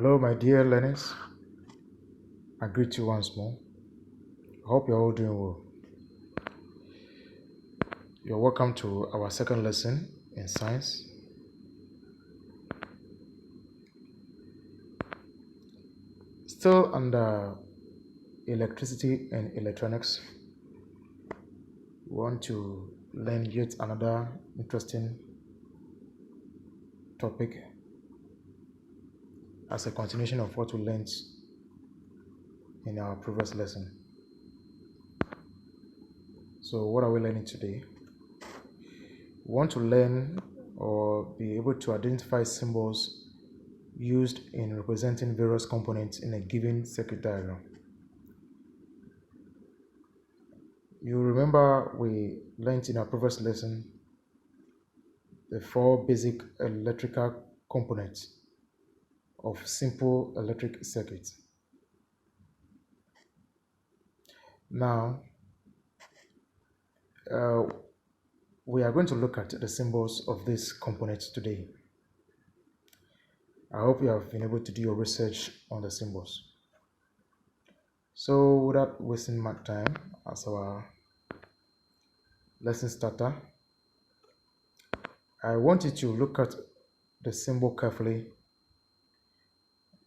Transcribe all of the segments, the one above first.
Hello, my dear learners. I greet you once more. I hope you're all doing well. You're welcome to our second lesson in science. Still under electricity and electronics, we want to learn yet another interesting topic as a continuation of what we learned in our previous lesson. So what are we learning today? We want to learn or be able to identify symbols used in representing various components in a given circuit diagram. You remember we learned in our previous lesson the four basic electrical components of simple electric circuits. Now, we are going to look at the symbols of these components today. I hope you have been able to do your research on the symbols. So without wasting much time, as our lesson starter, I want you to look at the symbol carefully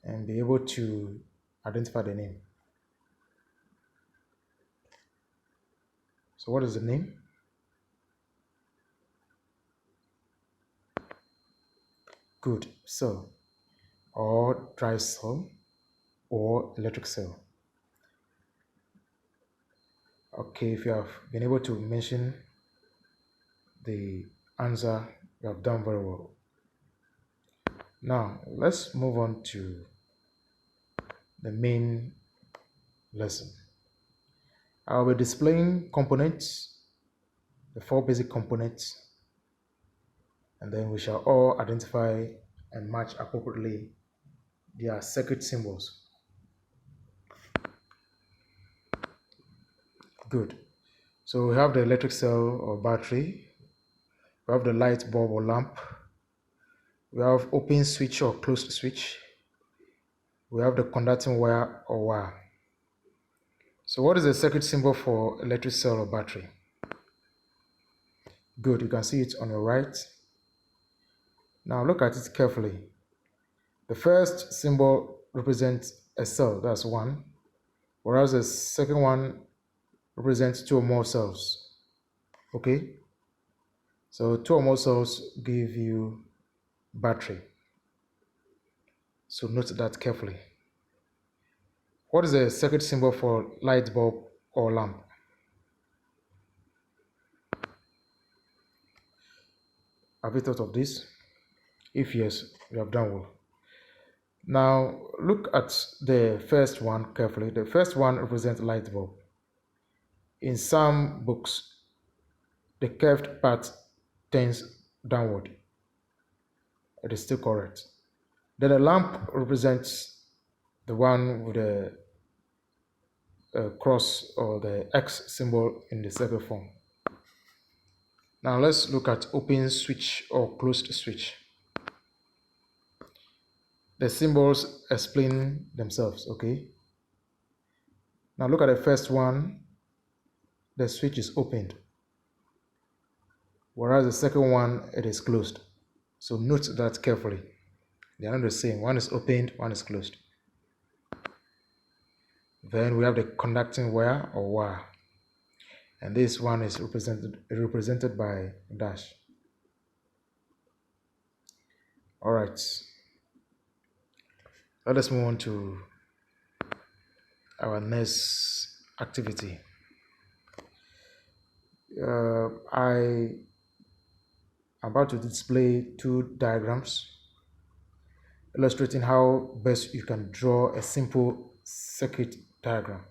and be able to identify the name. So what is the name? Good, cell, or dry cell, or electric cell. Okay, if you have been able to mention the answer, you have done very well. Now, let's move on to the main lesson. I'll be displaying components, the four basic components, and then we shall all identify and match appropriately their circuit symbols. Good. So we have the electric cell or battery, we have the light bulb or lamp, we have open switch or closed switch, we have the conducting wire or wire. So what is the circuit symbol for electric cell or battery? Good, you can see it on your right. Now look at it carefully. The first symbol represents a cell, that's one, whereas the second one represents two or more cells. Okay? So two or more cells give you battery. So note that carefully. What is the circuit symbol for light bulb or lamp? Have you thought of this? If yes, you have done well. Now look at the first one carefully. The first one represents light bulb. In some books, the curved part turns downward. It is still correct. Then the lamp represents the one with the cross or the X symbol in the circle form. Now let's look at open switch or closed switch. The symbols explain themselves, okay? Now look at the first one. The switch is opened, whereas the second one, it is closed. So note that carefully. They are not the same. One is opened, one is closed. Then we have the conducting wire or wire, and this one is represented by dash. All right, let us move on to our next activity. I am about to display two diagrams illustrating how best you can draw a simple circuit diagram.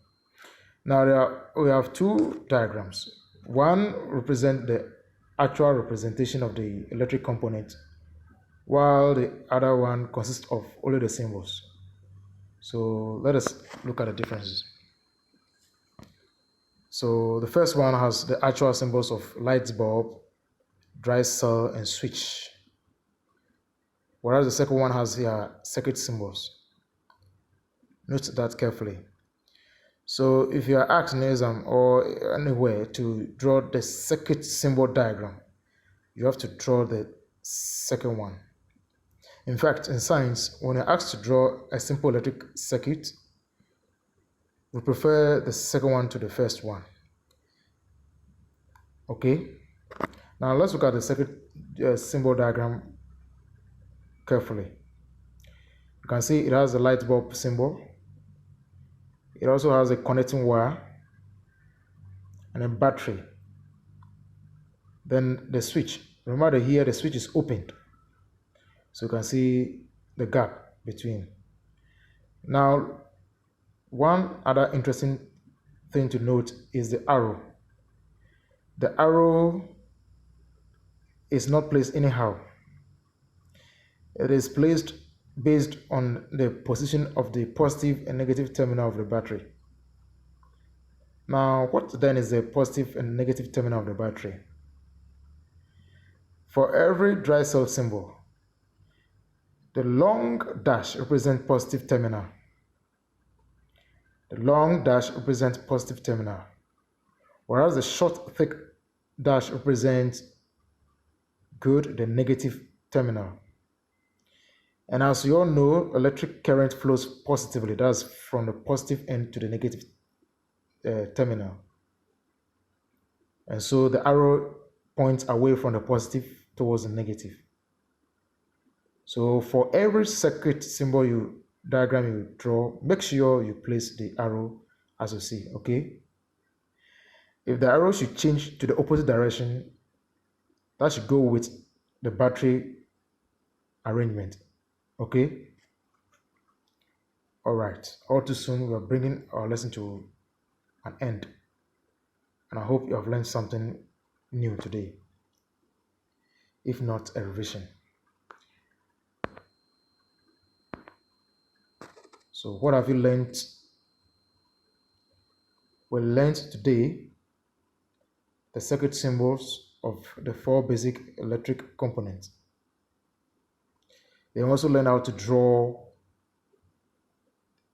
Now we have two diagrams. One represents the actual representation of the electric component, while the other one consists of only the symbols. So let us look at the differences. So the first one has the actual symbols of light bulb, dry cell, and switch, whereas the second one has their circuit symbols. Note that carefully. So if you are asked in exam or anywhere to draw the circuit symbol diagram, you have to draw the second one. In fact, in science, when you're asked to draw a simple electric circuit, we prefer the second one to the first one. Okay, now let's look at the circuit symbol diagram carefully. You can see it has a light bulb symbol. It also has a connecting wire and a battery. Then the switch. Remember here the switch is opened, so you can see the gap between. Now, one other interesting thing to note is the arrow. The arrow is not placed anyhow. It is placed based on the position of the positive and negative terminal of the battery. Now, what then is the positive and negative terminal of the battery? For every dry cell symbol, the long dash represents positive terminal. The long dash represents positive terminal, whereas the short thick dash represents good, the negative terminal. And as you all know, electric current flows positively. That's from the positive end to the negative terminal. And so the arrow points away from the positive towards the negative. So for every circuit symbol diagram you draw, make sure you place the arrow as you see, okay? If the arrow should change to the opposite direction, that should go with the battery arrangement, okay? All right, all too soon we are bringing our lesson to an end, and I hope you have learned something new today, if not a revision. So what have you learned? We learned today the circuit symbols of the 4 basic electric components. They also learned how to draw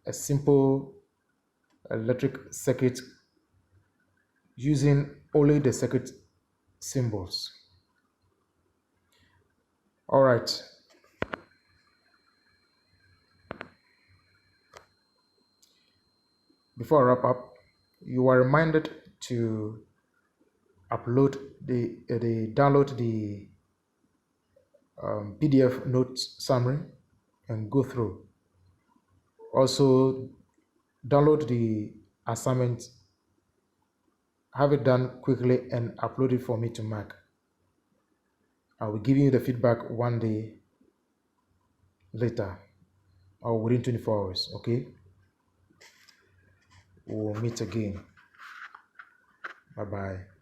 a simple electric circuit using only the circuit symbols. All right. Before I wrap up, you are reminded to upload download the PDF notes summary and go through. Also, download the assignment, have it done quickly, and upload it for me to mark. I will give you the feedback one day later or within 24 hours, okay? We'll meet again. Bye-bye.